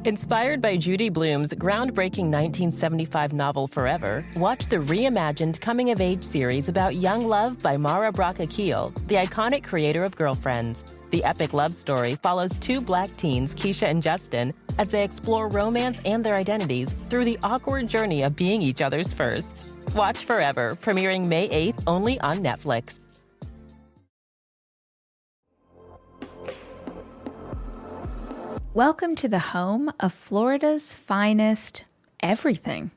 Inspired by Judy Blume's groundbreaking 1975 novel Forever, watch the reimagined coming-of-age series about young love by Mara Braca Keel, the iconic creator of Girlfriends. The epic love story follows two Black teens, Keisha and Justin, as they explore romance and their identities through the awkward journey of being each other's firsts. Watch Forever, premiering May 8th only on Netflix. Welcome to the home of Florida's finest everything.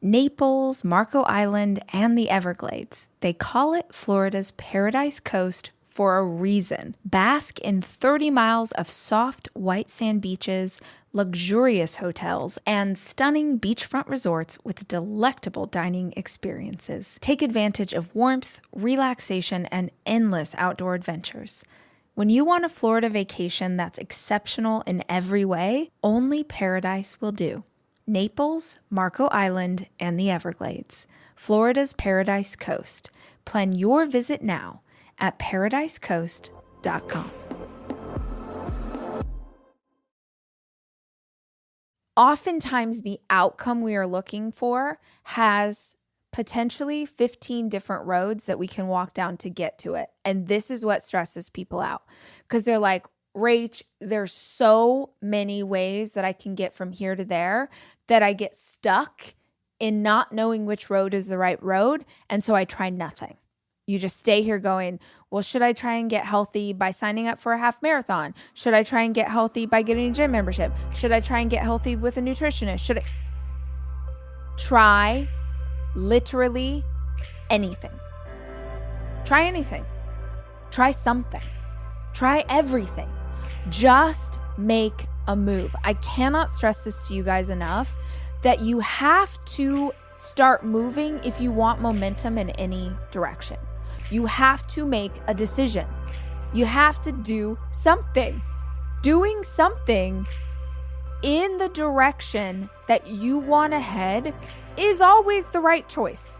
Naples, Marco Island, and the Everglades. They call it Florida's Paradise Coast for a reason. Bask in 30 miles of soft white sand beaches, luxurious hotels, and stunning beachfront resorts with delectable dining experiences. Take advantage of warmth, relaxation, and endless outdoor adventures. When you want a Florida vacation that's exceptional in every way, only Paradise will do. Naples, Marco Island, and the Everglades. Florida's Paradise Coast. Plan your visit now at paradisecoast.com. Oftentimes, the outcome we are looking for has potentially 15 different roads that we can walk down to get to it. And this is what stresses people out because they're like, Rach, there's so many ways that I can get from here to there that I get stuck in not knowing which road is the right road. And so I try nothing. You just stay here going, well, should I try and get healthy by signing up for a half marathon? Should I try and get healthy by getting a gym membership? Should I try and get healthy with a nutritionist? Should I try literally anything? Try anything. Try something. Try everything. Just make a move. I cannot stress this to you guys enough that you have to start moving if you want momentum in any direction. You have to make a decision. You have to do something. Doing something in the direction that you want to head is always the right choice.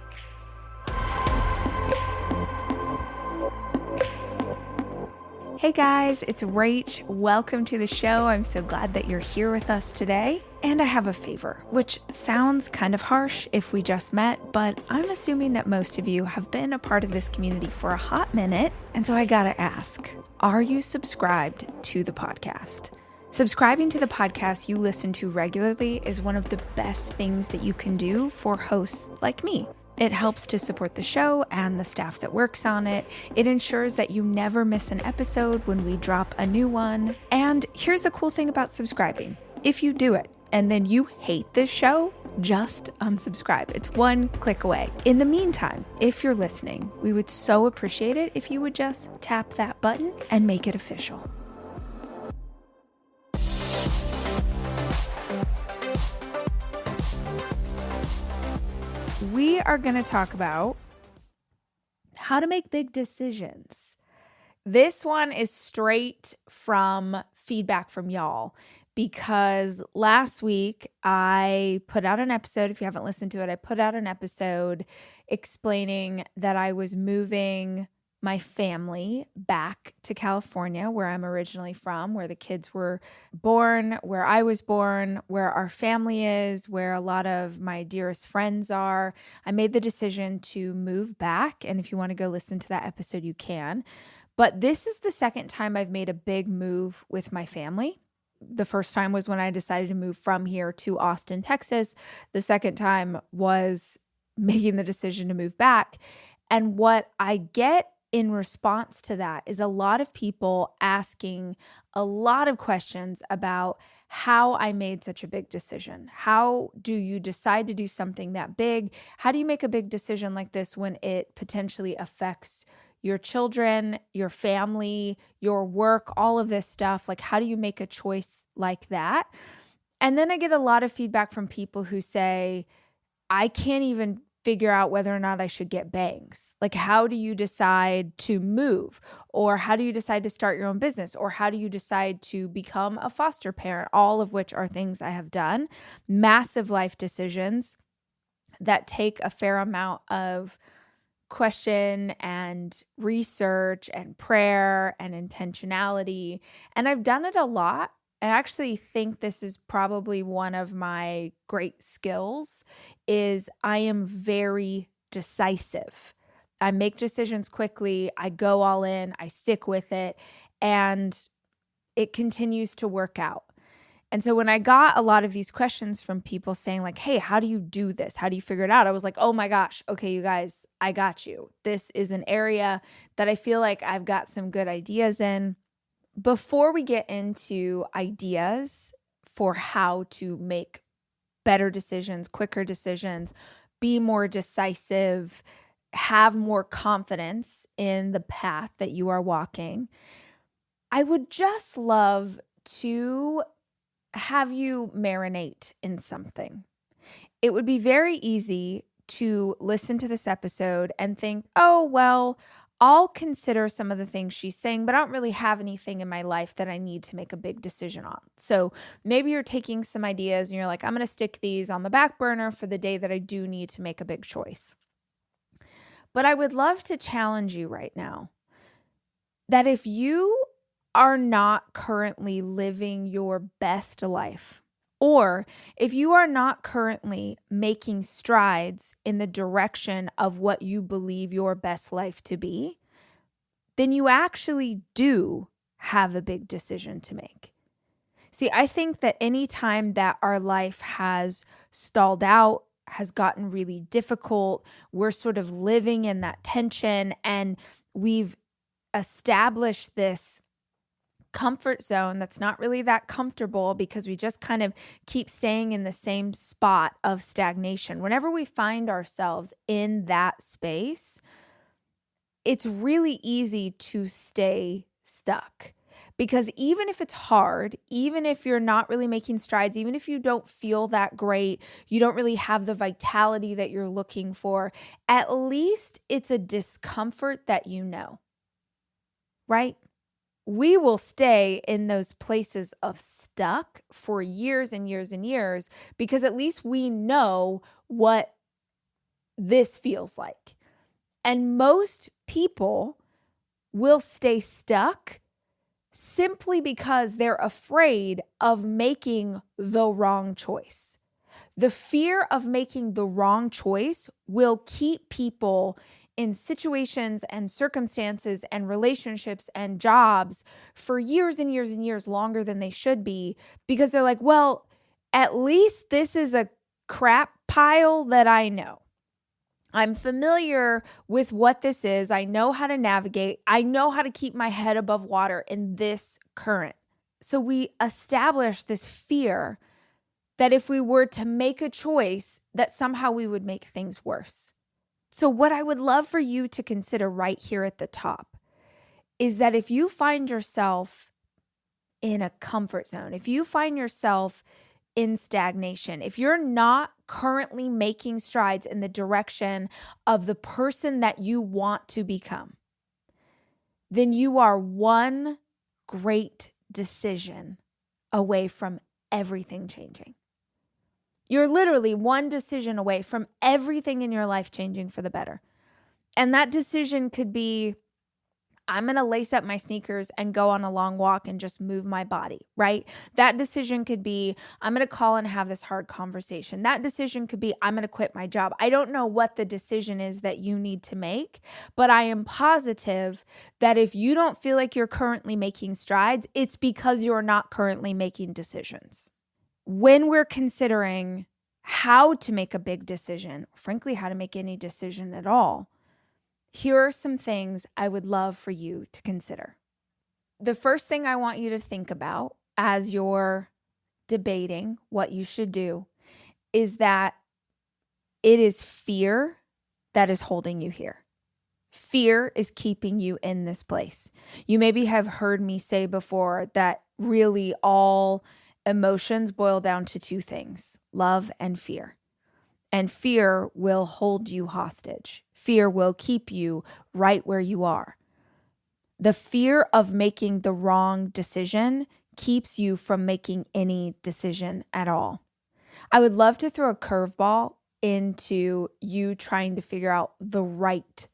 Hey guys, it's Rach. Welcome to the show. I'm so glad that you're here with us today. And I have a favor, which sounds kind of harsh if we just met, but I'm assuming that most of you have been a part of this community for a hot minute. And so I gotta ask, are you subscribed to the podcast? Subscribing to the podcast you listen to regularly is one of the best things that you can do for hosts like me. It helps to support the show and the staff that works on it. It ensures that you never miss an episode when we drop a new one. And here's the cool thing about subscribing. If you do it and then you hate this show, just unsubscribe. It's one click away. In the meantime, if you're listening, we would so appreciate it if you would just tap that button and make it official. We are going to talk about how to make big decisions. This one is straight from feedback from y'all because last week I put out an episode. If you haven't listened to it, I put out an episode explaining that I was moving my family back to California, where I'm originally from, where the kids were born, where I was born, where our family is, where a lot of my dearest friends are. I made the decision to move back. And if you want to go listen to that episode, you can. But this is the second time I've made a big move with my family. The first time was when I decided to move from here to Austin, Texas. The second time was making the decision to move back. And what I get in response to that is a lot of people asking a lot of questions about how I made such a big decision. How do you decide to do something that big? How do you make a big decision like this when it potentially affects your children, your family, your work, all of this stuff? Like, how do you make a choice like that? And then I get a lot of feedback from people who say, I can't even figure out whether or not I should get bangs. Like, how do you decide to move? Or how do you decide to start your own business? Or how do you decide to become a foster parent? All of which are things I have done. Massive life decisions that take a fair amount of question and research and prayer and intentionality. And I've done it a lot. I actually think this is probably one of my great skills is I am very decisive. I make decisions quickly, I go all in, I stick with it, and it continues to work out. And so when I got a lot of these questions from people saying like, "Hey, how do you do this? How do you figure it out?" I was like, "Oh my gosh, okay, you guys, I got you. This is an area that I feel like I've got some good ideas in." Before we get into ideas for how to make better decisions, quicker decisions, be more decisive, have more confidence in the path that you are walking, I would just love to have you marinate in something. It would be very easy to listen to this episode and think, oh, well, I'll consider some of the things she's saying, but I don't really have anything in my life that I need to make a big decision on. So maybe you're taking some ideas and you're like, I'm going to stick these on the back burner for the day that I do need to make a big choice. But I would love to challenge you right now that if you are not currently living your best life, or if you are not currently making strides in the direction of what you believe your best life to be, then you actually do have a big decision to make. See, I think that anytime that our life has stalled out, has gotten really difficult, we're sort of living in that tension and we've established this comfort zone that's not really that comfortable because we just kind of keep staying in the same spot of stagnation. Whenever we find ourselves in that space, it's really easy to stay stuck. Because even if it's hard, even if you're not really making strides, even if you don't feel that great, you don't really have the vitality that you're looking for, at least it's a discomfort that you know, right? We will stay in those places of stuck for years and years and years because at least we know what this feels like. And most people will stay stuck simply because they're afraid of making the wrong choice. The fear of making the wrong choice will keep people in situations and circumstances and relationships and jobs for years and years and years longer than they should be because they're like, well, at least this is a crap pile that I know. I'm familiar with what this is. I know how to navigate. I know how to keep my head above water in this current. So we establish this fear that if we were to make a choice, that somehow we would make things worse. So what I would love for you to consider right here at the top is that if you find yourself in a comfort zone, if you find yourself in stagnation, if you're not currently making strides in the direction of the person that you want to become, then you are one great decision away from everything changing. You're literally one decision away from everything in your life changing for the better. And that decision could be, I'm going to lace up my sneakers and go on a long walk and just move my body, right? That decision could be, I'm going to call and have this hard conversation. That decision could be, I'm going to quit my job. I don't know what the decision is that you need to make, but I am positive that if you don't feel like you're currently making strides, it's because you're not currently making decisions. When we're considering how to make a big decision, frankly, how to make any decision at all, here are some things I would love for you to consider. The first thing I want you to think about as you're debating what you should do is that it is fear that is holding you here. Fear is keeping you in this place. You maybe have heard me say before that really all emotions boil down to two things: love and fear. And fear will hold you hostage. Fear will keep you right where you are. The fear of making the wrong decision keeps you from making any decision at all. I would love to throw a curveball into you trying to figure out the right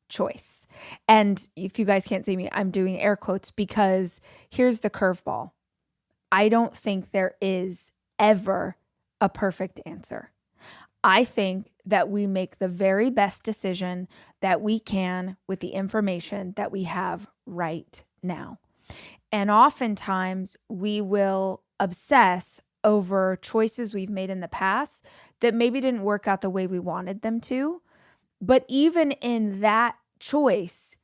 choice. And if you guys can't see me, I'm doing air quotes because here's the curveball. I don't think there is ever a perfect answer. I think that we make the very best decision that we can with the information that we have right now. And oftentimes we will obsess over choices we've made in the past that maybe didn't work out the way we wanted them to. But even in that choice,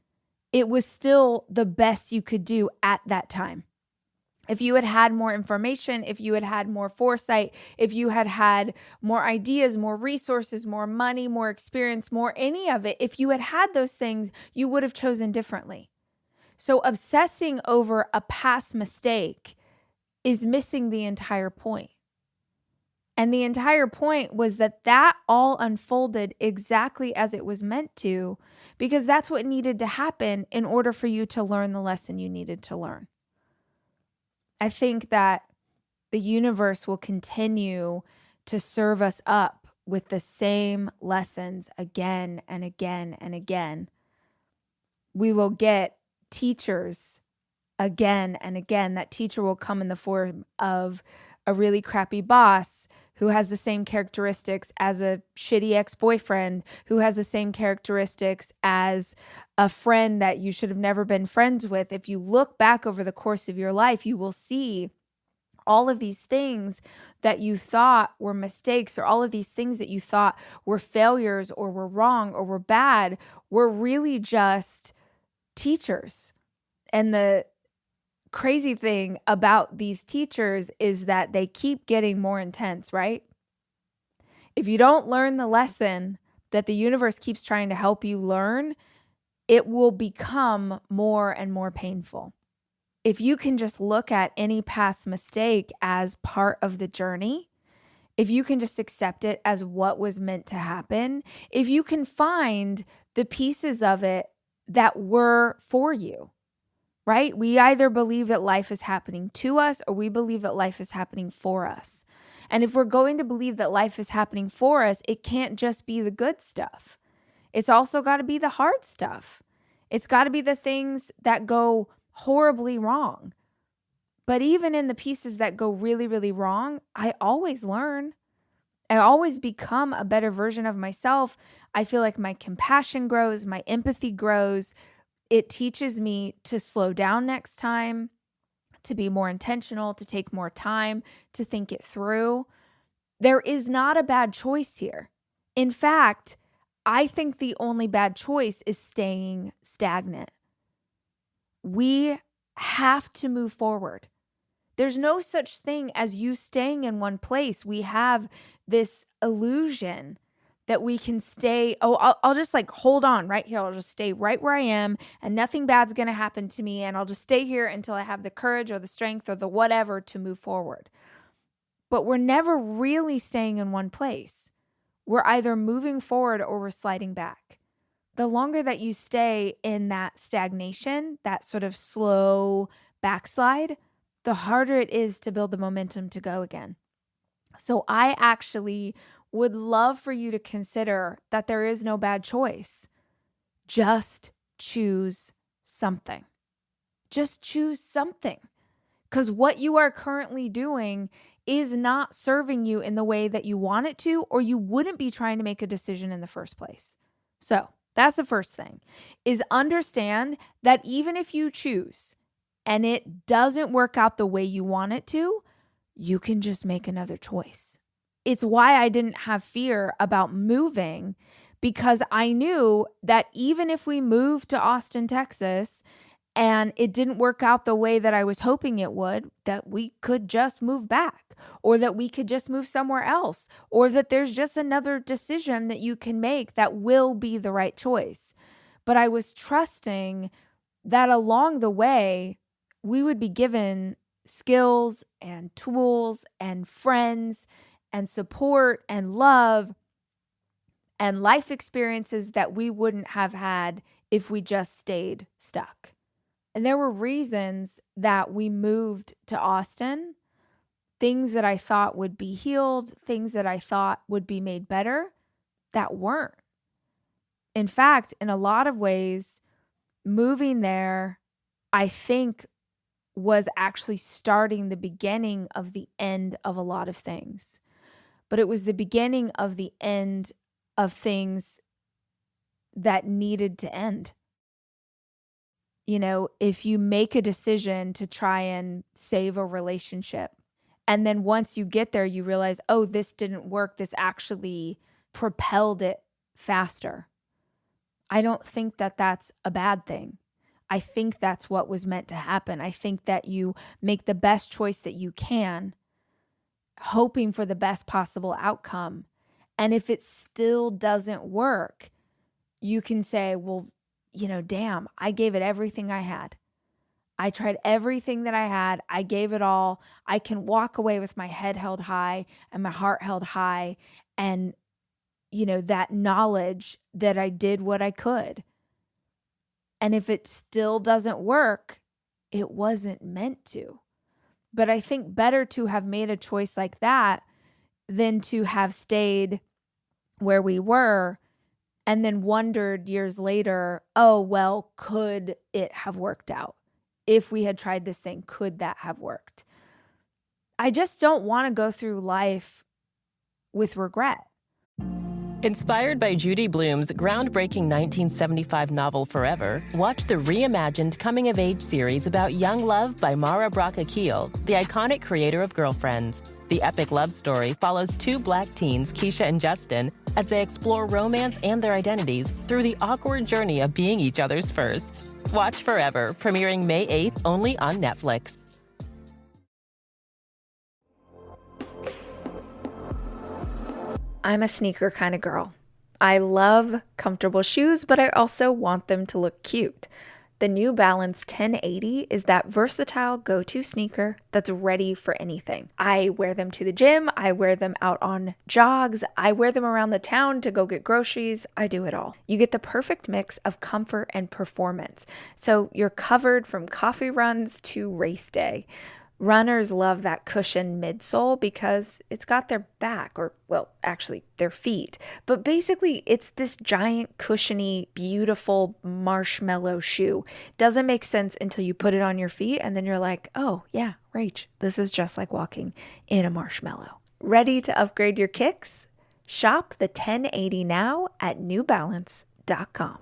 it was still the best you could do at that time. If you had had more information, if you had had more foresight, if you had had more ideas, more resources, more money, more experience, more any of it, if you had had those things, you would have chosen differently. So obsessing over a past mistake is missing the entire point. And the entire point was that all unfolded exactly as it was meant to, because that's what needed to happen in order for you to learn the lesson you needed to learn. I think that the universe will continue to serve us up with the same lessons again and again and again. We will get teachers again and again. That teacher will come in the form of a really crappy boss who has the same characteristics as a shitty ex-boyfriend, who has the same characteristics as a friend that you should have never been friends with. If you look back over the course of your life, you will see all of these things that you thought were mistakes, or all of these things that you thought were failures or were wrong or were bad, were really just teachers. And the crazy thing about these teachers is that they keep getting more intense, right? If you don't learn the lesson that the universe keeps trying to help you learn, it will become more and more painful. If you can just look at any past mistake as part of the journey, if you can just accept it as what was meant to happen, if you can find the pieces of it that were for you, right? We either believe that life is happening to us, or we believe that life is happening for us. And if we're going to believe that life is happening for us, it can't just be the good stuff. It's also got to be the hard stuff. It's got to be the things that go horribly wrong. But even in the pieces that go really, really wrong, I always learn. I always become a better version of myself. I feel like my compassion grows, my empathy grows. It teaches me to slow down next time, to be more intentional, to take more time, to think it through. There is not a bad choice here. In fact, I think the only bad choice is staying stagnant. We have to move forward. There's no such thing as you staying in one place. We have this illusion that we can stay, I'll just like hold on right here. I'll just stay right where I am and nothing bad's going to happen to me. And I'll just stay here until I have the courage or the strength or the whatever to move forward. But we're never really staying in one place. We're either moving forward or we're sliding back. The longer that you stay in that stagnation, that sort of slow backslide, the harder it is to build the momentum to go again. So I actually would love for you to consider that there is no bad choice. Just choose something. Just choose something. Because what you are currently doing is not serving you in the way that you want it to, or you wouldn't be trying to make a decision in the first place. So that's the first thing, is understand that even if you choose and it doesn't work out the way you want it to, you can just make another choice. It's why I didn't have fear about moving, because I knew that even if we moved to Austin, Texas, and it didn't work out the way that I was hoping it would, that we could just move back, or that we could just move somewhere else, or that there's just another decision that you can make that will be the right choice. But I was trusting that along the way, we would be given skills and tools and friends and support and love and life experiences that we wouldn't have had if we just stayed stuck. And there were reasons that we moved to Austin, things that I thought would be healed, things that I thought would be made better, that weren't. In fact, in a lot of ways, moving there, I think, was actually starting the beginning of the end of a lot of things. But it was the beginning of the end of things that needed to end. You know, if you make a decision to try and save a relationship, and then once you get there, you realize, oh, this didn't work. This actually propelled it faster. I don't think that that's a bad thing. I think that's what was meant to happen. I think that you make the best choice that you can, hoping for the best possible outcome. And if it still doesn't work, you can say, well, you know, damn, I gave it everything I had. I tried everything that I had. I gave it all. I can walk away with my head held high and my heart held high. And, you know, that knowledge that I did what I could. And if it still doesn't work, it wasn't meant to. But I think better to have made a choice like that than to have stayed where we were and then wondered years later, oh, well, could it have worked out? If we had tried this thing, could that have worked? I just don't want to go through life with regret. Inspired by Judy Blume's groundbreaking 1975 novel Forever, watch the reimagined coming-of-age series about young love by Mara Braca Keel, the iconic creator of Girlfriends. The epic love story follows two Black teens, Keisha and Justin, as they explore romance and their identities through the awkward journey of being each other's firsts. Watch Forever, premiering May 8th only on Netflix. I'm a sneaker kind of girl. I love comfortable shoes, but I also want them to look cute. The New Balance 1080 is that versatile go-to sneaker that's ready for anything. I wear them to the gym. I wear them out on jogs. I wear them around the town to go get groceries. I do it all. You get the perfect mix of comfort and performance. So you're covered from coffee runs to race day. Runners love that cushioned midsole because it's got their back, or, well, actually their feet. But basically, it's this giant, cushiony, beautiful marshmallow shoe. Doesn't make sense until you put it on your feet, and then you're like, oh, yeah, Rach, this is just like walking in a marshmallow. Ready to upgrade your kicks? Shop the 1080 now at newbalance.com.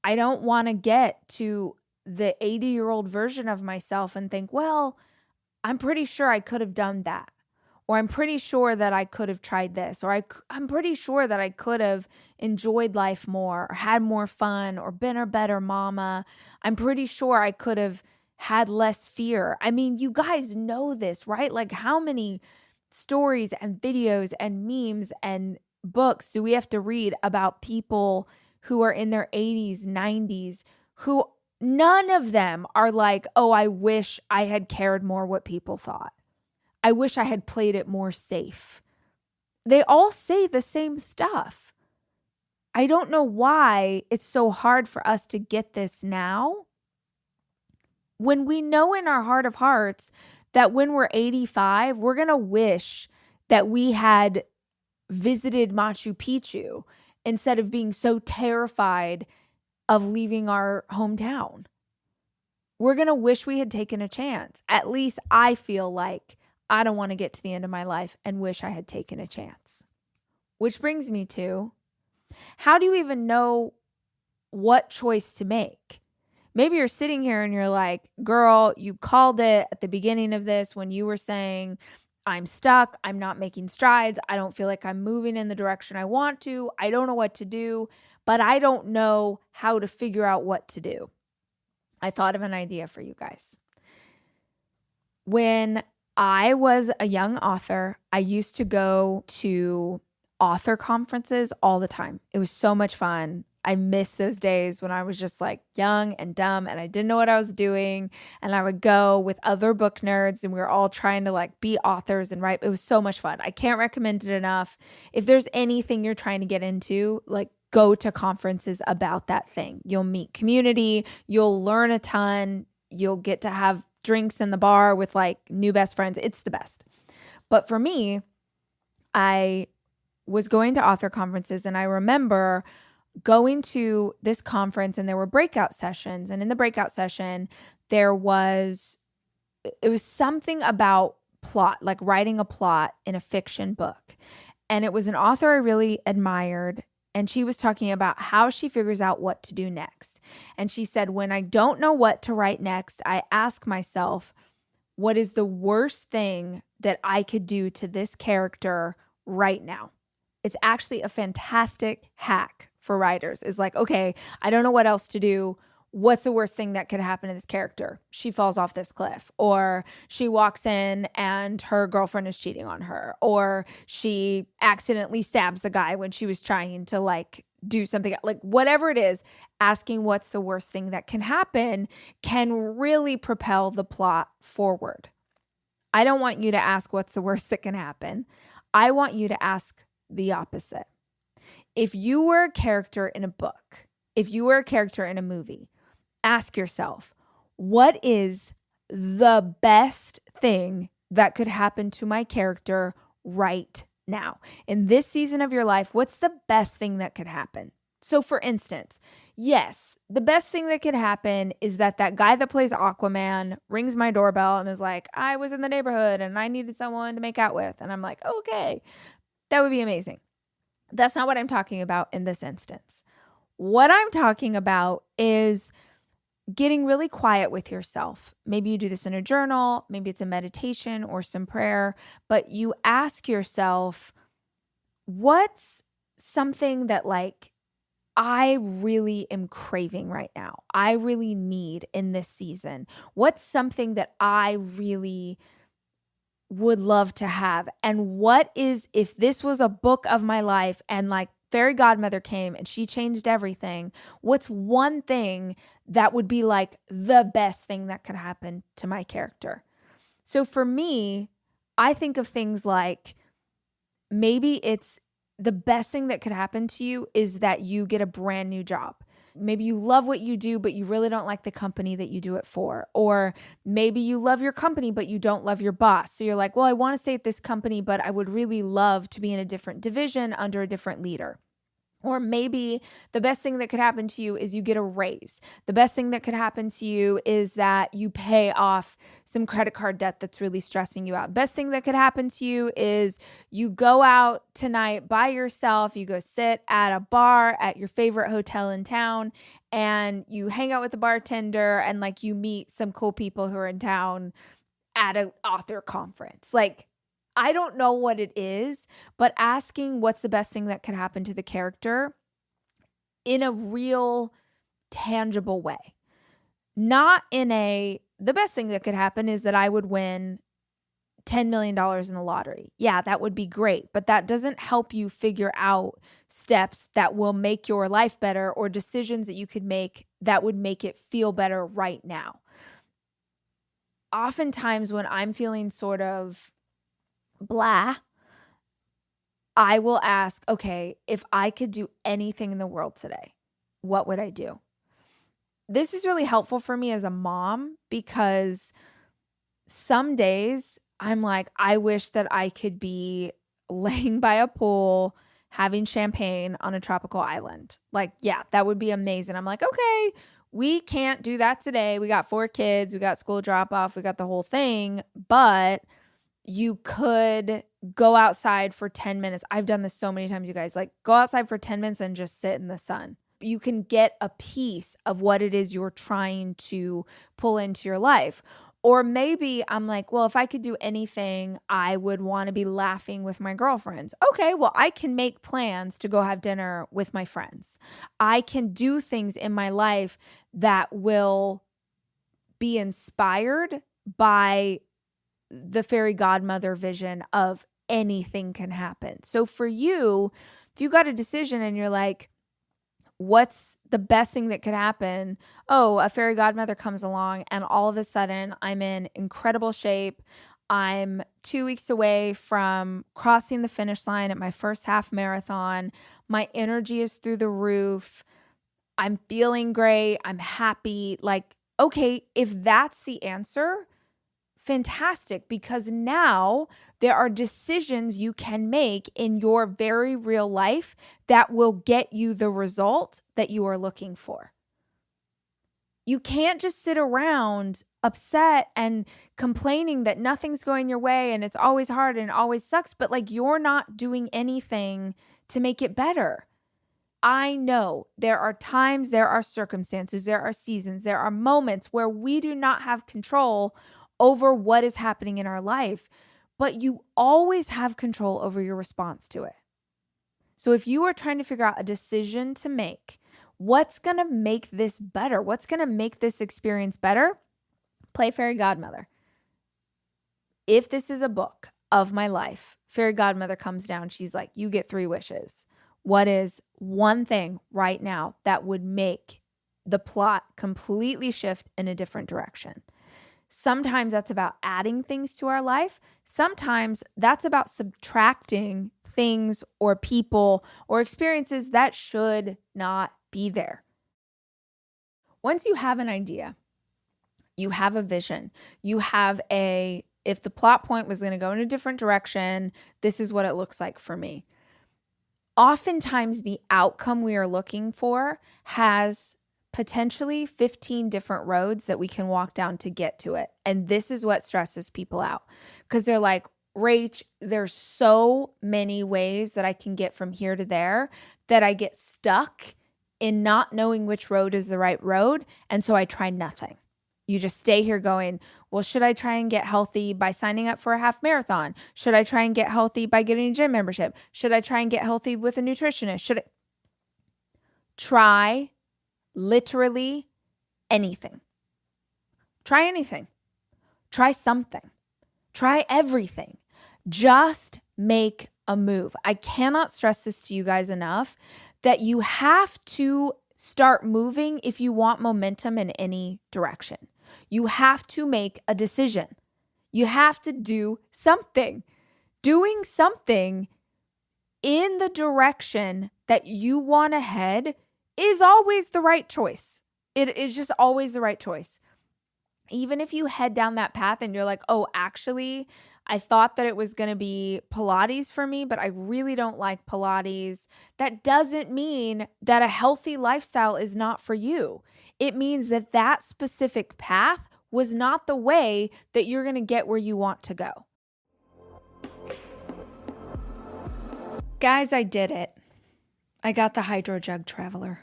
I don't want to get to the 80-year-old version of myself and think, well, I'm pretty sure I could have done that. Or I'm pretty sure that I could have tried this. Or I'm pretty sure that I could have enjoyed life more or had more fun or been a better mama. I'm pretty sure I could have had less fear. I mean, you guys know this, right? Like, how many stories and videos and memes and books do we have to read about people who are in their 80s, 90s, who none of them are like, oh, I wish I had cared more what people thought. I wish I had played it more safe. They all say the same stuff. I don't know why it's so hard for us to get this now, when we know in our heart of hearts that when we're 85, we're going to wish that we had visited Machu Picchu instead of being so terrified of leaving our hometown. We're going to wish we had taken a chance. At least I feel like I don't want to get to the end of my life and wish I had taken a chance. Which brings me to, how do you even know what choice to make? Maybe you're sitting here and you're like, girl, you called it at the beginning of this when you were saying, I'm stuck. I'm not making strides. I don't feel like I'm moving in the direction I want to. I don't know what to do, but I don't know how to figure out what to do. I thought of an idea for you guys. When I was a young author, I used to go to author conferences all the time. It was so much fun. I miss those days when I was just like young and dumb and I didn't know what I was doing. And I would go with other book nerds and we were all trying to like be authors and write. It was so much fun. I can't recommend it enough. If there's anything you're trying to get into, like, go to conferences about that thing. You'll meet community. You'll learn a ton. You'll get to have drinks in the bar with like new best friends. It's the best. But for me, I was going to author conferences and I remember going to this conference, and there were breakout sessions. And in the breakout session, it was something about plot, like writing a plot in a fiction book. And it was an author I really admired. And she was talking about how she figures out what to do next. And she said, when I don't know what to write next, I ask myself, what is the worst thing that I could do to this character right now? It's actually a fantastic hack for writers. Is like, okay, I don't know what else to do. What's the worst thing that could happen to this character? She falls off this cliff, or she walks in and her girlfriend is cheating on her, or she accidentally stabs the guy when she was trying to like do something, like whatever it is. Asking what's the worst thing that can happen can really propel the plot forward. I don't want you to ask what's the worst that can happen. I want you to ask the opposite. If you were a character in a book, if you were a character in a movie, ask yourself, what is the best thing that could happen to my character right now? In this season of your life, what's the best thing that could happen? So for instance, yes, the best thing that could happen is that guy that plays Aquaman rings my doorbell and is like, I was in the neighborhood and I needed someone to make out with. And I'm like, okay, that would be amazing. That's not what I'm talking about in this instance. What I'm talking about is getting really quiet with yourself. Maybe you do this in a journal, maybe it's a meditation or some prayer, but you ask yourself, what's something that like I really am craving right now? I really need in this season. What's something that I really would love to have? And what is, if this was a book of my life and like fairy godmother came and she changed everything, what's one thing that would be like the best thing that could happen to my character? So for me, I think of things like, maybe it's the best thing that could happen to you is that you get a brand new job. Maybe you love what you do, but you really don't like the company that you do it for. Or maybe you love your company, but you don't love your boss. So you're like, well, I want to stay at this company, but I would really love to be in a different division under a different leader. Or maybe the best thing that could happen to you is you get a raise. The best thing that could happen to you is that you pay off some credit card debt that's really stressing you out. Best thing that could happen to you is you go out tonight by yourself. You go sit at a bar at your favorite hotel in town and you hang out with the bartender and like you meet some cool people who are in town at an author conference. Like, I don't know what it is, but asking what's the best thing that could happen to the character in a real tangible way. Not in the best thing that could happen is that I would win $10 million in the lottery. Yeah, that would be great, but that doesn't help you figure out steps that will make your life better or decisions that you could make that would make it feel better right now. Oftentimes when I'm feeling sort of blah, I will ask, okay, if I could do anything in the world today, what would I do? This is really helpful for me as a mom because some days I'm like, I wish that I could be laying by a pool, having champagne on a tropical island. Like, yeah, that would be amazing. I'm like, okay, we can't do that today. We got 4 kids, we got school drop off, we got the whole thing, but you could go outside for 10 minutes. I've done this so many times, you guys. Like, go outside for 10 minutes and just sit in the sun. You can get a piece of what it is you're trying to pull into your life. Or maybe I'm like, well, if I could do anything, I would want to be laughing with my girlfriends. Okay, well, I can make plans to go have dinner with my friends. I can do things in my life that will be inspired by the fairy godmother vision of anything can happen. So for you, if you got a decision and you're like, what's the best thing that could happen? Oh, a fairy godmother comes along and all of a sudden I'm in incredible shape. I'm 2 weeks away from crossing the finish line at my first half marathon. My energy is through the roof. I'm feeling great. I'm happy. Like, okay, if that's the answer, fantastic, because now there are decisions you can make in your very real life that will get you the result that you are looking for. You can't just sit around upset and complaining that nothing's going your way and it's always hard and it always sucks, but like you're not doing anything to make it better. I know there are times, there are circumstances, there are seasons, there are moments where we do not have control over what is happening in our life, but you always have control over your response to it. So if you are trying to figure out a decision to make, what's going to make this better? What's going to make this experience better? Play fairy godmother. If this is a book of my life, fairy godmother comes down. She's like, you get 3 wishes. What is one thing right now that would make the plot completely shift in a different direction? Sometimes that's about adding things to our life. Sometimes that's about subtracting things or people or experiences that should not be there. Once you have an idea, you have a vision, you have if the plot point was going to go in a different direction, this is what it looks like for me. Oftentimes the outcome we are looking for has potentially 15 different roads that we can walk down to get to it. And this is what stresses people out, because they're like, Rach, there's so many ways that I can get from here to there that I get stuck in not knowing which road is the right road. And so I try nothing. You just stay here going, well, should I try and get healthy by signing up for a half marathon? Should I try and get healthy by getting a gym membership? Should I try and get healthy with a nutritionist? Should I try literally anything? Try anything. Try something. Try everything. Just make a move. I cannot stress this to you guys enough that you have to start moving if you want momentum in any direction. You have to make a decision. You have to do something. Doing something in the direction that you want to head is always the right choice. It is just always the right choice. Even if you head down that path and you're like, oh, actually, I thought that it was going to be Pilates for me, but I really don't like Pilates. That doesn't mean that a healthy lifestyle is not for you. It means that that specific path was not the way that you're going to get where you want to go. Guys, I did it. I got the Hydro Jug Traveler.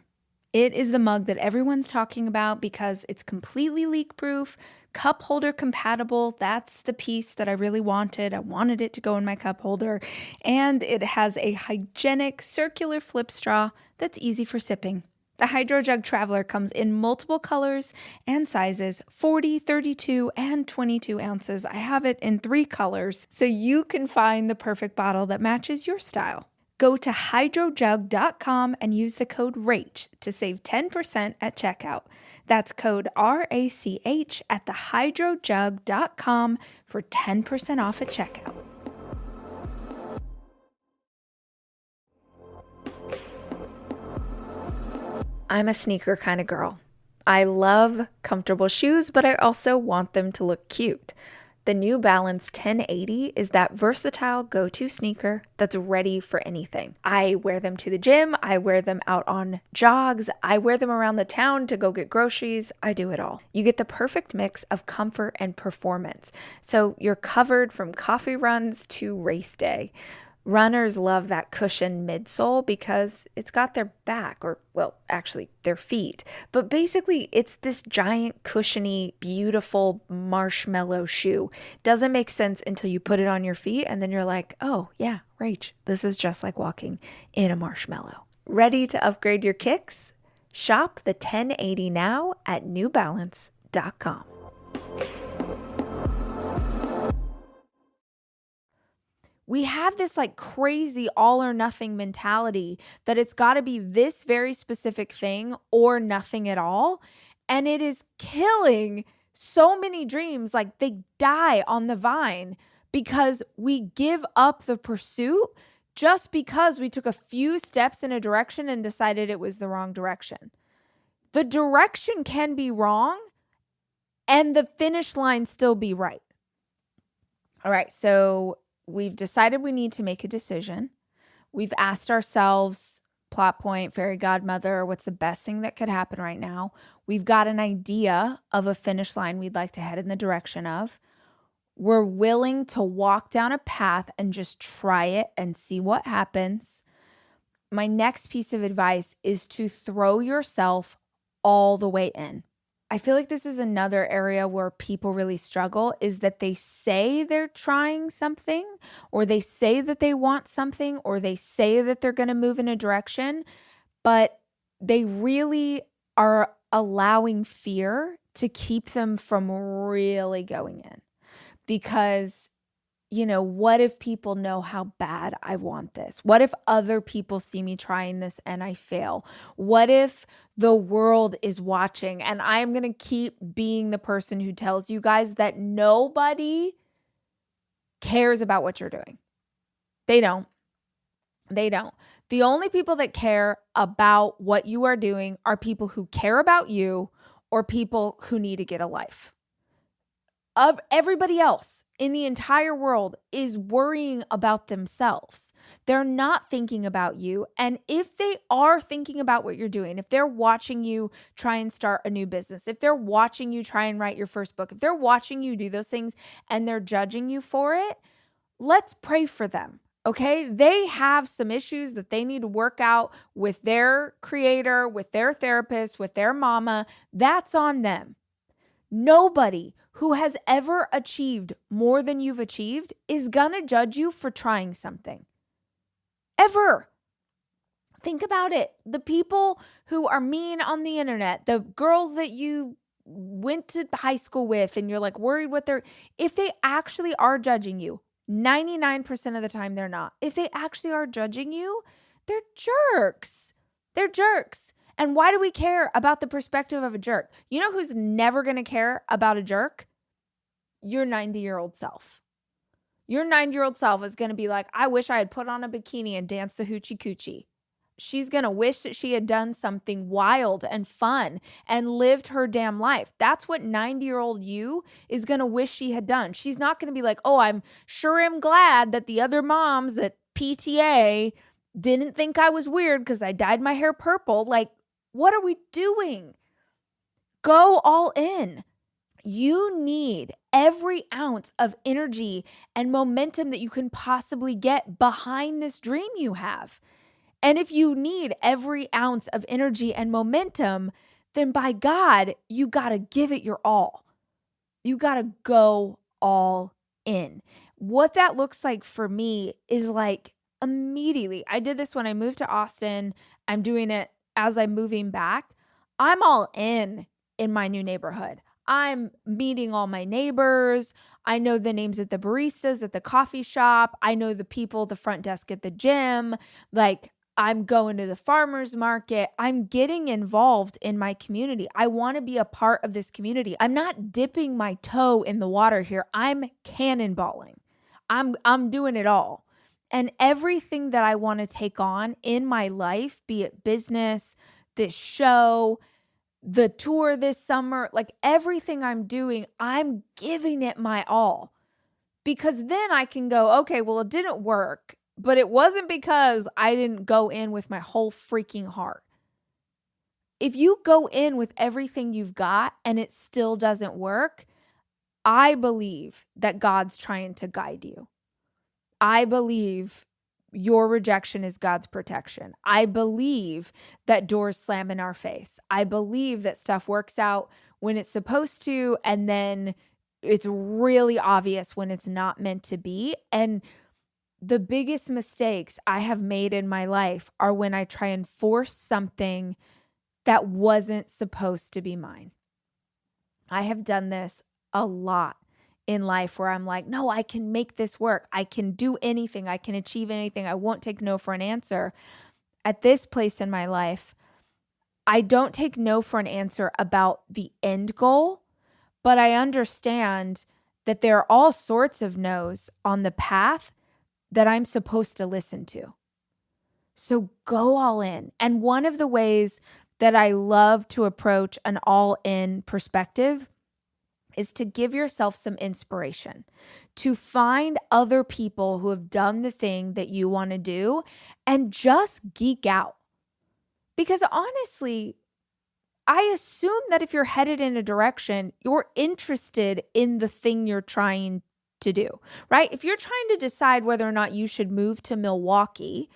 It is the mug that everyone's talking about because it's completely leak-proof, cup holder compatible. That's the piece that I really wanted. I wanted it to go in my cup holder. And it has a hygienic circular flip straw that's easy for sipping. The Hydro Jug Traveler comes in multiple colors and sizes, 40, 32, and 22 ounces. I have it in 3 colors, so you can find the perfect bottle that matches your style. Go to hydrojug.com and use the code RACH to save 10% at checkout. That's code RACH at thehydrojug.com for 10% off at checkout. I'm a sneaker kind of girl. I love comfortable shoes, but I also want them to look cute. The New Balance 1080 is that versatile go-to sneaker that's ready for anything. I wear them to the gym. I wear them out on jogs. I wear them around the town to go get groceries. I do it all. You get the perfect mix of comfort and performance. So you're covered from coffee runs to race day. Runners love that cushion midsole because it's got their back, or well, actually their feet. But basically it's this giant cushiony, beautiful marshmallow shoe. Doesn't make sense until you put it on your feet and then you're like, oh yeah, Rach, this is just like walking in a marshmallow. Ready to upgrade your kicks? Shop the 1080 now at newbalance.com. We have this like crazy all or nothing mentality that it's got to be this very specific thing or nothing at all. And it is killing so many dreams. Like they die on the vine because we give up the pursuit just because we took a few steps in a direction and decided it was the wrong direction. The direction can be wrong and the finish line still be right. All right. So we've decided we need to make a decision. We've asked ourselves, plot point, fairy godmother, what's the best thing that could happen right now? We've got an idea of a finish line we'd like to head in the direction of. We're willing to walk down a path and just try it and see what happens. My next piece of advice is to throw yourself all the way in. I feel like this is another area where people really struggle, is that they say they're trying something, or they say that they want something, or they say that they're going to move in a direction, but they really are allowing fear to keep them from really going in. Because, what if people know how bad I want this? What if other people see me trying this and I fail? What if the world is watching? And I'm going to keep being the person who tells you guys that nobody cares about what you're doing. They don't. They don't. The only people that care about what you are doing are people who care about you or people who need to get a life. Of everybody else in the entire world is worrying about themselves. They're not thinking about you. And if they are thinking about what you're doing, if they're watching you try and start a new business, if they're watching you try and write your first book, if they're watching you do those things and they're judging you for it, let's pray for them. Okay? They have some issues that they need to work out with their creator, with their therapist, with their mama. That's on them. Nobody who has ever achieved more than you've achieved is gonna judge you for trying something. Ever. Think about it. The people who are mean on the internet, the girls that you went to high school with and you're like worried what if they actually are judging you, 99% of the time they're not. If they actually are judging you, they're jerks. They're jerks. And why do we care about the perspective of a jerk? You know who's never going to care about a jerk? Your 90-year-old self. Your 90-year-old self is going to be like, I wish I had put on a bikini and danced the hoochie coochie. She's going to wish that she had done something wild and fun and lived her damn life. That's what 90-year-old you is going to wish she had done. She's not going to be like, oh, I'm sure am glad that the other moms at PTA didn't think I was weird because I dyed my hair purple. Like, what are we doing? Go all in. You need every ounce of energy and momentum that you can possibly get behind this dream you have. And if you need every ounce of energy and momentum, then by God, you got to give it your all. You got to go all in. What that looks like for me is like immediately. I did this when I moved to Austin. I'm doing it as I'm moving back. I'm all in my new neighborhood. I'm meeting all my neighbors. I know the names of the baristas at the coffee shop. I know the people at the front desk at the gym. Like, I'm going to the farmer's market. I'm getting involved in my community. I want to be a part of this community. I'm not dipping my toe in the water here. I'm cannonballing. I'm doing it all. And everything that I want to take on in my life, be it business, this show, the tour this summer, like everything I'm doing, I'm giving it my all. Because then I can go, okay, well, it didn't work, but it wasn't because I didn't go in with my whole freaking heart. If you go in with everything you've got and it still doesn't work, I believe that God's trying to guide you. I believe your rejection is God's protection. I believe that doors slam in our face. I believe that stuff works out when it's supposed to, and then it's really obvious when it's not meant to be. And the biggest mistakes I have made in my life are when I try and force something that wasn't supposed to be mine. I have done this a lot in life where I'm like, no, I can make this work. I can do anything. I can achieve anything. I won't take no for an answer. At this place in my life, I don't take no for an answer about the end goal, but I understand that there are all sorts of no's on the path that I'm supposed to listen to. So go all in. And one of the ways that I love to approach an all in perspective is to give yourself some inspiration, to find other people who have done the thing that you want to do and just geek out. Because honestly, I assume that if you're headed in a direction, you're interested in the thing you're trying to do, right? If you're trying to decide whether or not you should move to Milwaukee,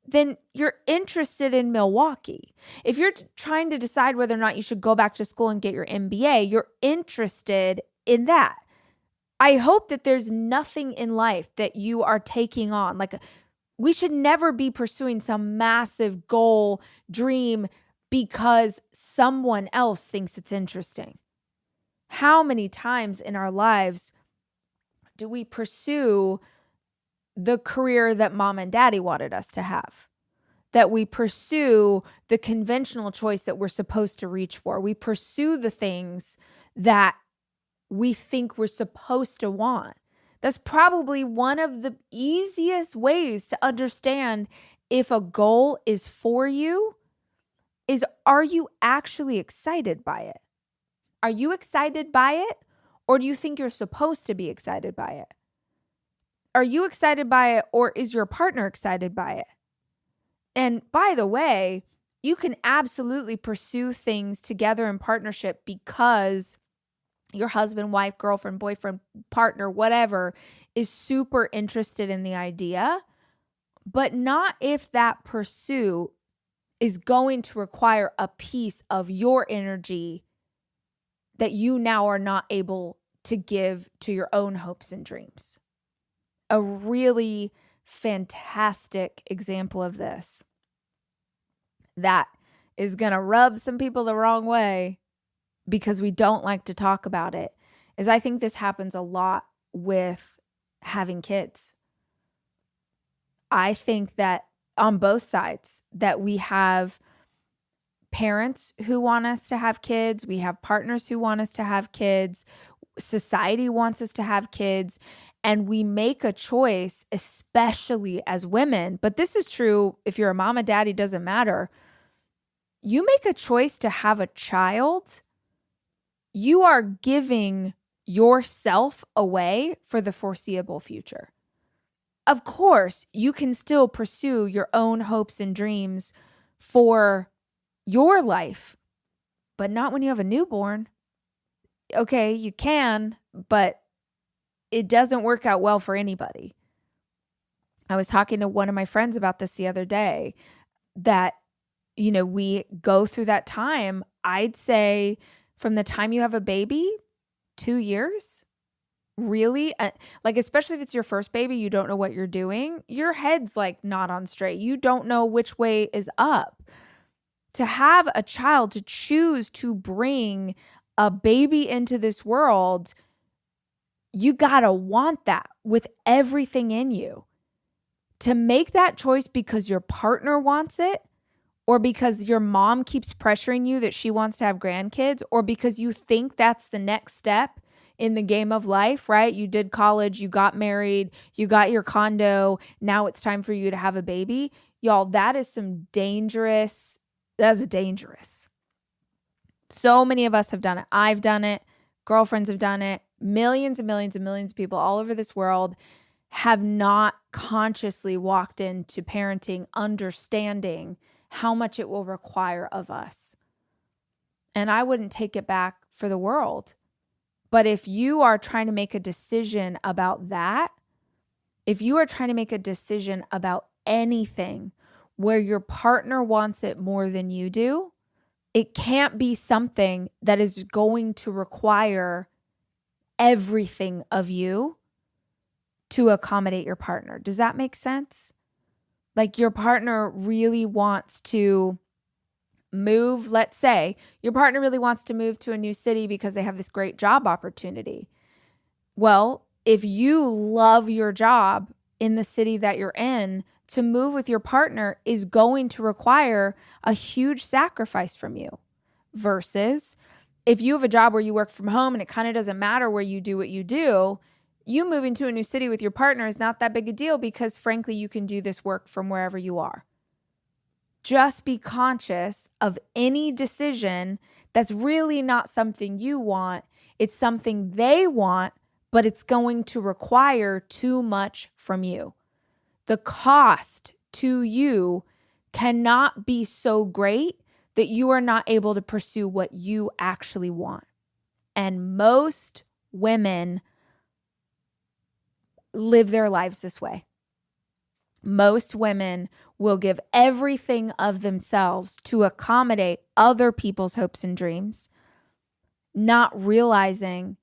then you're interested in Milwaukee. If you're trying to decide whether or not you should go back to school and get your MBA, you're interested in that. I hope that there's nothing in life that you are taking on. Like, we should never be pursuing some massive goal, dream, because someone else thinks it's interesting. How many times in our lives do we pursue the career that mom and daddy wanted us to have? That we pursue the conventional choice that we're supposed to reach for. We pursue the things that we think we're supposed to want. That's probably one of the easiest ways to understand if a goal is for you is, are you actually excited by it? Are you excited by it? Or do you think you're supposed to be excited by it? Are you excited by it, or is your partner excited by it? And by the way, you can absolutely pursue things together in partnership because your husband, wife, girlfriend, boyfriend, partner, whatever, is super interested in the idea, but not if that pursuit is going to require a piece of your energy that you now are not able to give to your own hopes and dreams. A really fantastic example of this that is going to rub some people the wrong way because we don't like to talk about it is, I think this happens a lot with having kids. I think that on both sides, that we have parents who want us to have kids, we have partners who want us to have kids, society wants us to have kids, and we make a choice, especially as women, but this is true if you're a mama, daddy, doesn't matter. You make a choice to have a child, you are giving yourself away for the foreseeable future. Of course, you can still pursue your own hopes and dreams for your life, but not when you have a newborn. Okay, you can, but it doesn't work out well for anybody. I was talking to one of my friends about this the other day, that, you know, we go through that time. I'd say from the time you have a baby, 2 years, really, like, especially if it's your first baby, you don't know what you're doing. Your head's like not on straight. You don't know which way is up. To have a child, to choose to bring a baby into this world, you gotta want that with everything in you. To make that choice because your partner wants it, or because your mom keeps pressuring you that she wants to have grandkids, or because you think that's the next step in the game of life, right? You did college, you got married, you got your condo, now it's time for you to have a baby. Y'all, that's dangerous. So many of us have done it. I've done it. Girlfriends have done it. Millions and millions and millions of people all over this world have not consciously walked into parenting understanding how much it will require of us. And I wouldn't take it back for the world. But if you are trying to make a decision about that, if you are trying to make a decision about anything where your partner wants it more than you do, it can't be something that is going to require everything of you to accommodate your partner. Does that make sense? Like, your partner really wants to move, let's say your partner really wants to move to a new city because they have this great job opportunity. Well, if you love your job in the city that you're in, to move with your partner is going to require a huge sacrifice from you. Versus if you have a job where you work from home and it kind of doesn't matter where you do what you do, you moving to a new city with your partner is not that big a deal because, frankly, you can do this work from wherever you are. Just be conscious of any decision that's really not something you want It's something they want, but it's going to require too much from you. The cost to you cannot be so great that you are not able to pursue what you actually want. And most women live their lives this way. Most women will give everything of themselves to accommodate other people's hopes and dreams, not realizing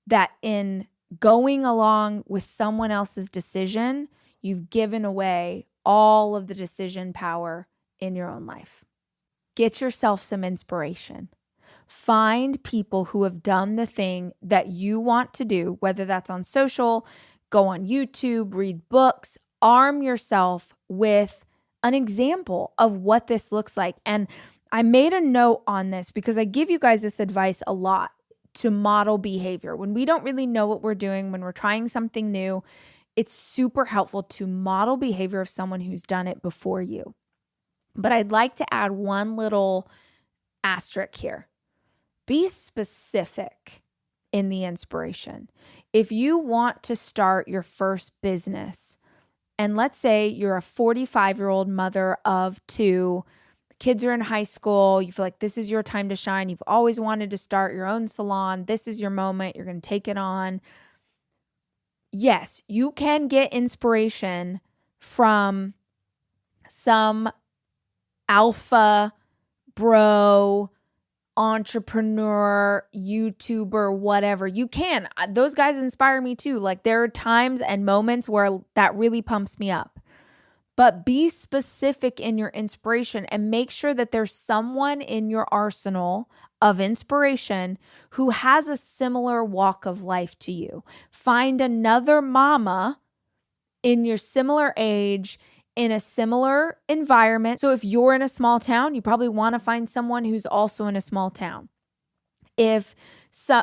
that in going along with someone else's decision, you've given away all of the decision power in your own life. Get yourself some inspiration. Find people who have done the thing that you want to do, whether that's on social, go on YouTube, read books, arm yourself with an example of what this looks like. And I made a note on this because I give you guys this advice a lot to model behavior. When we don't really know what we're doing, when we're trying something new, it's super helpful to model behavior of someone who's done it before you. But I'd like to add one little asterisk here. Be specific in the inspiration. If you want to start your first business, and let's say you're a 45-year-old mother of 2, kids are in high school, you feel like this is your time to shine, you've always wanted to start your own salon, this is your moment, you're going to take it on. Yes, you can get inspiration from some alpha bro, entrepreneur, YouTuber, whatever. You can. Those guys inspire me too. Like there are times and moments where that really pumps me up. But be specific in your inspiration and make sure that there's someone in your arsenal of inspiration who has a similar walk of life to you. Find another mama in your similar age, in a similar environment. So if you're in a small town, you probably want to find someone who's also in a small town. If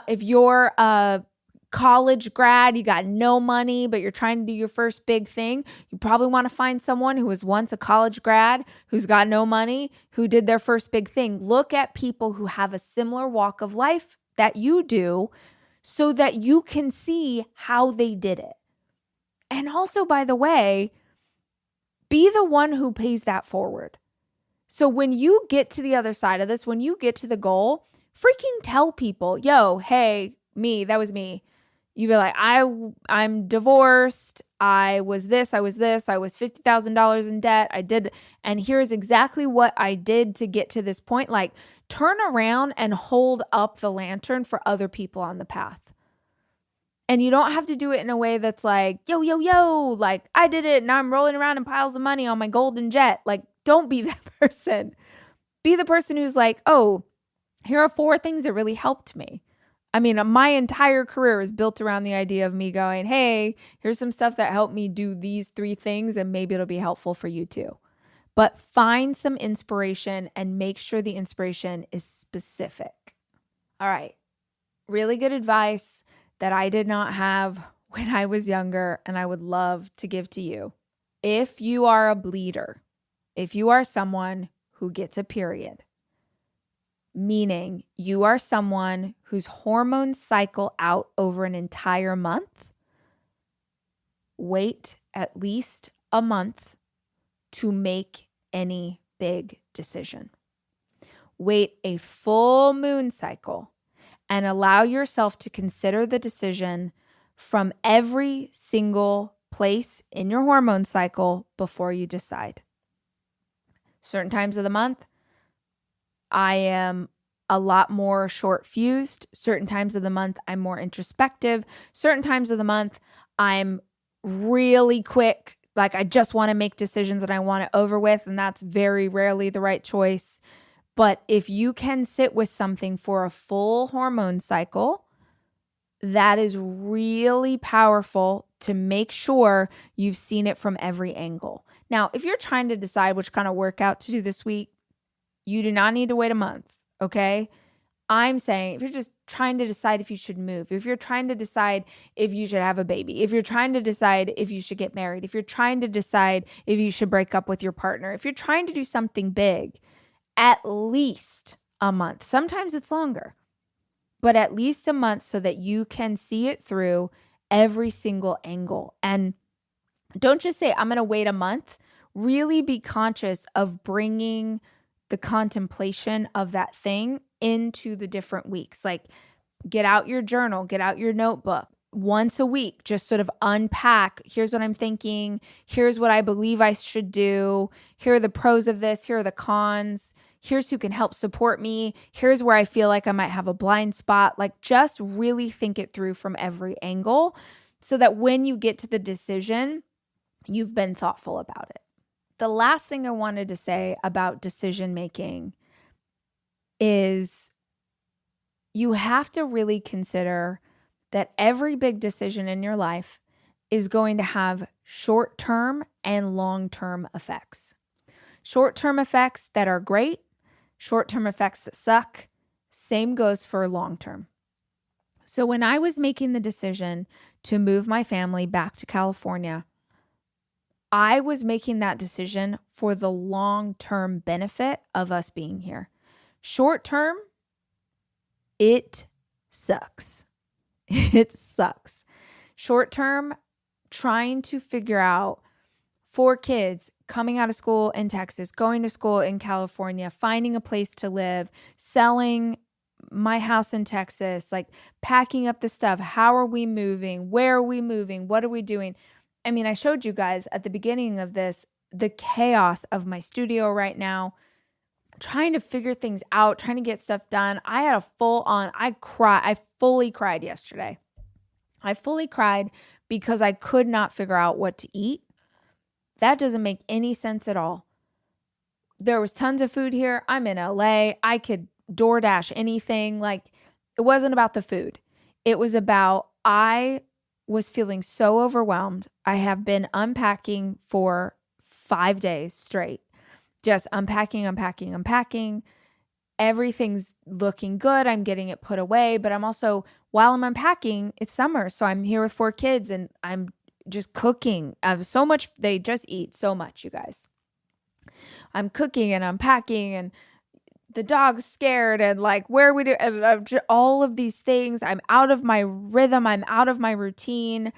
you're a college grad, you got no money, but you're trying to do your first big thing, you probably want to find someone who was once a college grad, who's got no money, who did their first big thing. Look at people who have a similar walk of life that you do so that you can see how they did it. And also, by the way, be the one who pays that forward. So when you get to the other side of this, when you get to the goal, freaking tell people, yo, hey, that was me. You be like, I'm divorced. I was this. I was $50,000 in debt. I did. And here's exactly what I did to get to this point. Like turn around and hold up the lantern for other people on the path. And you don't have to do it in a way that's like, yo, like I did it. Now I'm rolling around in piles of money on my golden jet. Like, don't be that person. Be the person who's like, oh, here are 4 things that really helped me. I mean, my entire career is built around the idea of me going, hey, here's some stuff that helped me do these 3 things and maybe it'll be helpful for you too. But find some inspiration and make sure the inspiration is specific. All right. Really good advice that I did not have when I was younger and I would love to give to you. If you are a bleeder, if you are someone who gets a period, meaning you are someone whose hormones cycle out over an entire month, wait at least a month to make any big decision. Wait a full moon cycle and allow yourself to consider the decision from every single place in your hormone cycle before you decide. Certain times of the month, I am a lot more short-fused. Certain times of the month, I'm more introspective. Certain times of the month, I'm really quick. Like I just want to make decisions that I want it over with, and that's very rarely the right choice. But if you can sit with something for a full hormone cycle, that is really powerful to make sure you've seen it from every angle. Now, if you're trying to decide which kind of workout to do this week, you do not need to wait a month, okay? I'm saying if you're just trying to decide if you should move, if you're trying to decide if you should have a baby, if you're trying to decide if you should get married, if you're trying to decide if you should break up with your partner, if you're trying to do something big, at least a month. Sometimes it's longer. but at least a month so that you can see it through every single angle. And don't just say, I'm going to wait a month. Really be conscious of bringing the contemplation of that thing into the different weeks. Like, get out your journal, get out your notebook. Once a week, just sort of unpack. Here's what I'm thinking. Here's what I believe I should do. Here are the pros of this. Here are the cons. Here's who can help support me. Here's where I feel like I might have a blind spot. Like, just really think it through from every angle so that when you get to the decision, you've been thoughtful about it. The last thing I wanted to say about decision making is you have to really consider that every big decision in your life is going to have short-term and long-term effects. Short-term effects that are great, short-term effects that suck. Same goes for long-term. So when I was making the decision to move my family back to California, I was making that decision for the long-term benefit of us being here. Short-term, it sucks. It sucks. Short-term, trying to figure out 4 kids coming out of school in Texas, going to school in California, finding a place to live, selling my house in Texas, like packing up the stuff. How are we moving? Where are we moving? What are we doing? I mean, I showed you guys at the beginning of this, the chaos of my studio right now, trying to figure things out, trying to get stuff done. I had a I fully cried yesterday. I fully cried because I could not figure out what to eat. That doesn't make any sense at all. There was tons of food here. I'm in LA. I could DoorDash anything. Like, it wasn't about the food. It was about, I was feeling so overwhelmed. I have been unpacking for 5 days straight. Just unpacking. Everything's looking good. I'm getting it put away, but I'm also, while I'm unpacking, it's summer. So I'm here with 4 kids and I'm just cooking. I have so much, they just eat so much, you guys. I'm cooking and unpacking and the dog's scared and like, where we do, and all of these things. I'm out of my rhythm. I'm out of my routine.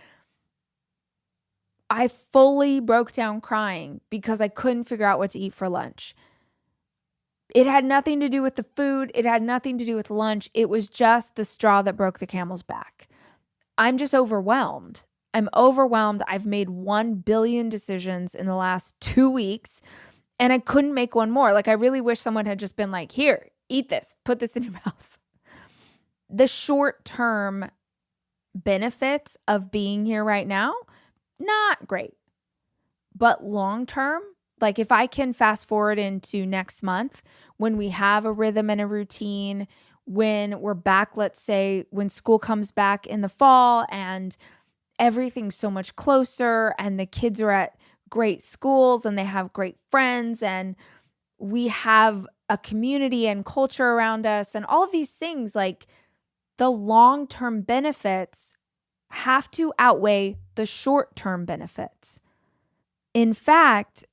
I fully broke down crying because I couldn't figure out what to eat for lunch. It had nothing to do with the food. It had nothing to do with lunch. It was just the straw that broke the camel's back. I'm just overwhelmed. I'm overwhelmed. I've made 1 billion decisions in the last 2 weeks and I couldn't make one more. Like, I really wish someone had just been like, here, eat this, put this in your mouth. The short-term benefits of being here right now, not great. But long-term, like if I can fast forward into next month when we have a rhythm and a routine, when we're back, let's say when school comes back in the fall and everything's so much closer and the kids are at great schools and they have great friends and we have a community and culture around us and all of these things, like the long-term benefits have to outweigh the short-term benefits. In fact,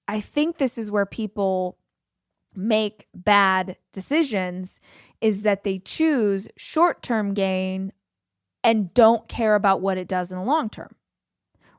I think this is where people make bad decisions, is that they choose short-term gain and don't care about what it does in the long term,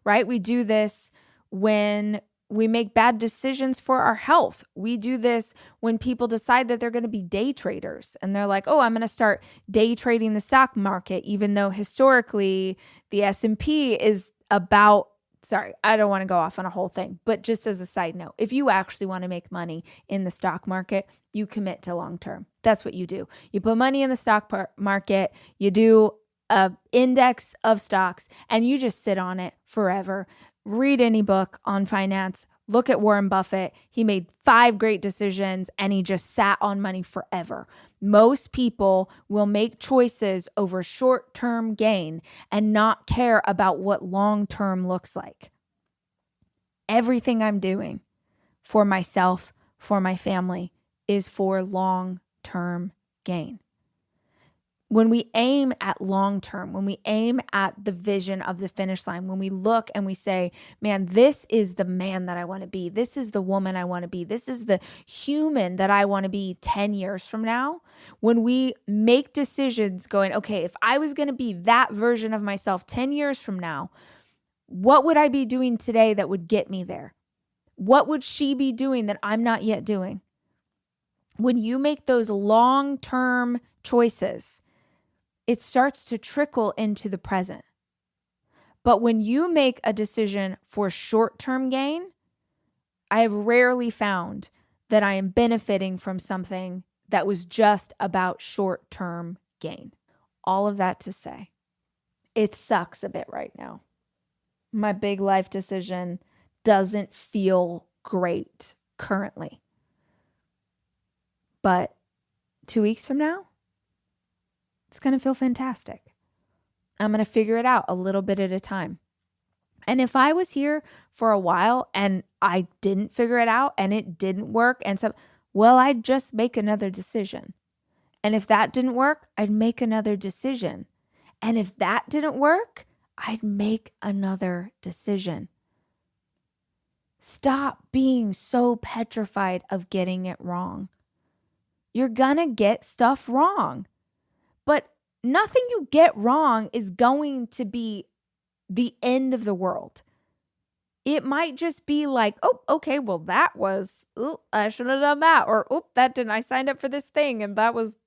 right? We do this when we make bad decisions for our health. We do this when people decide that they're going to be day traders and they're like, oh, I'm going to start day trading the stock market, even though historically the S&P is about, sorry, I don't want to go off on a whole thing, but just as a side note, if you actually want to make money in the stock market, you commit to long term. That's what you do. You put money in the stock market, you do an index of stocks, and you just sit on it forever. Read any book on finance. Look at Warren Buffett. He made 5 great decisions and he just sat on money forever. Most people will make choices over short-term gain and not care about what long-term looks like. Everything I'm doing for myself, for my family, is for long-term gain. When we aim at long term, when we aim at the vision of the finish line, when we look and we say, man, this is the man that I want to be. This is the woman I want to be. This is the human that I want to be 10 years from now. When we make decisions going, okay, if I was going to be that version of myself 10 years from now, what would I be doing today that would get me there? What would she be doing that I'm not yet doing? When you make those long-term choices, it starts to trickle into the present. But when you make a decision for short-term gain, I have rarely found that I am benefiting from something that was just about short-term gain. All of that to say, it sucks a bit right now. My big life decision doesn't feel great currently. But 2 weeks from now, it's going to feel fantastic. I'm going to figure it out a little bit at a time. And if I was here for a while and I didn't figure it out and it didn't work, I'd just make another decision. And if that didn't work, I'd make another decision. And if that didn't work, I'd make another decision. Stop being so petrified of getting it wrong. You're going to get stuff wrong. But nothing you get wrong is going to be the end of the world. It might just be like, oh, okay, well, I should have done that. Or, I signed up for this thing and that was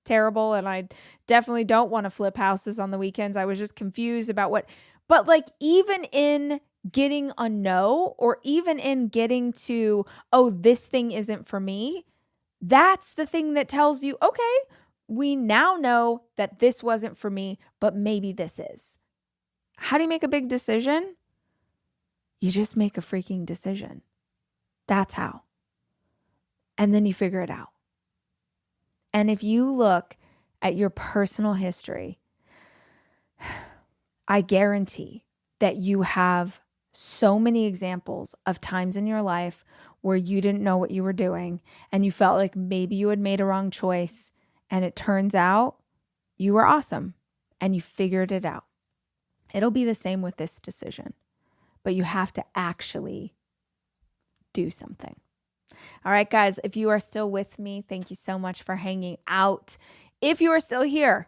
terrible. And I definitely don't want to flip houses on the weekends. I was just confused about but like even in getting a no, or even in getting to, oh, this thing isn't for me, that's the thing that tells you, okay, we now know that this wasn't for me, but maybe this is. How do you make a big decision? You just make a freaking decision. That's how. And then you figure it out. And if you look at your personal history, I guarantee that you have so many examples of times in your life where you didn't know what you were doing and you felt like maybe you had made a wrong choice. And it turns out you were awesome and you figured it out. It'll be the same with this decision, but you have to actually do something. All right, guys, if you are still with me, thank you so much for hanging out. If you are still here,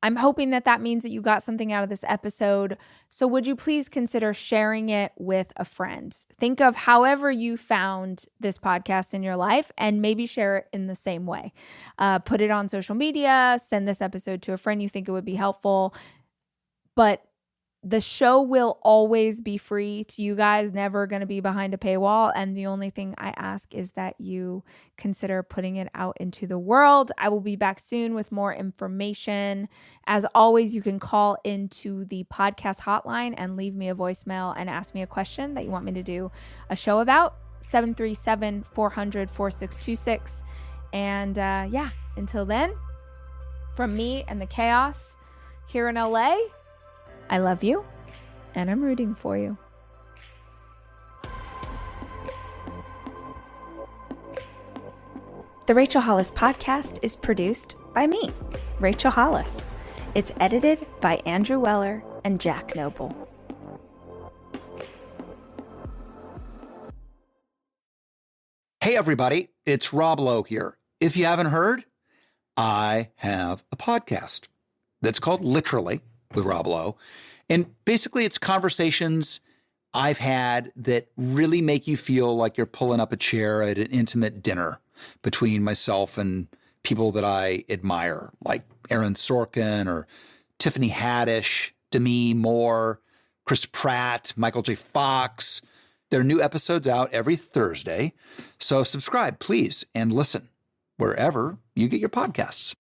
I'm hoping that means that you got something out of this episode. So would you please consider sharing it with a friend? Think of however you found this podcast in your life and maybe share it in the same way. Put it on social media, send this episode to a friend you think it would be helpful. But the show will always be free to you guys, never going to be behind a paywall. And the only thing I ask is that you consider putting it out into the world. I will be back soon with more information. As always, you can call into the podcast hotline and leave me a voicemail and ask me a question that you want me to do a show about. 737-400-4626. And until then, from me and the chaos here in LA, I love you, and I'm rooting for you. The Rachel Hollis podcast is produced by me, Rachel Hollis. It's edited by Andrew Weller and Jack Noble. Hey, everybody, it's Rob Lowe here. If you haven't heard, I have a podcast that's called Literally with Rob Lowe. And basically it's conversations I've had that really make you feel like you're pulling up a chair at an intimate dinner between myself and people that I admire, like Aaron Sorkin or Tiffany Haddish, Demi Moore, Chris Pratt, Michael J. Fox. There are new episodes out every Thursday. So subscribe, please, and listen wherever you get your podcasts.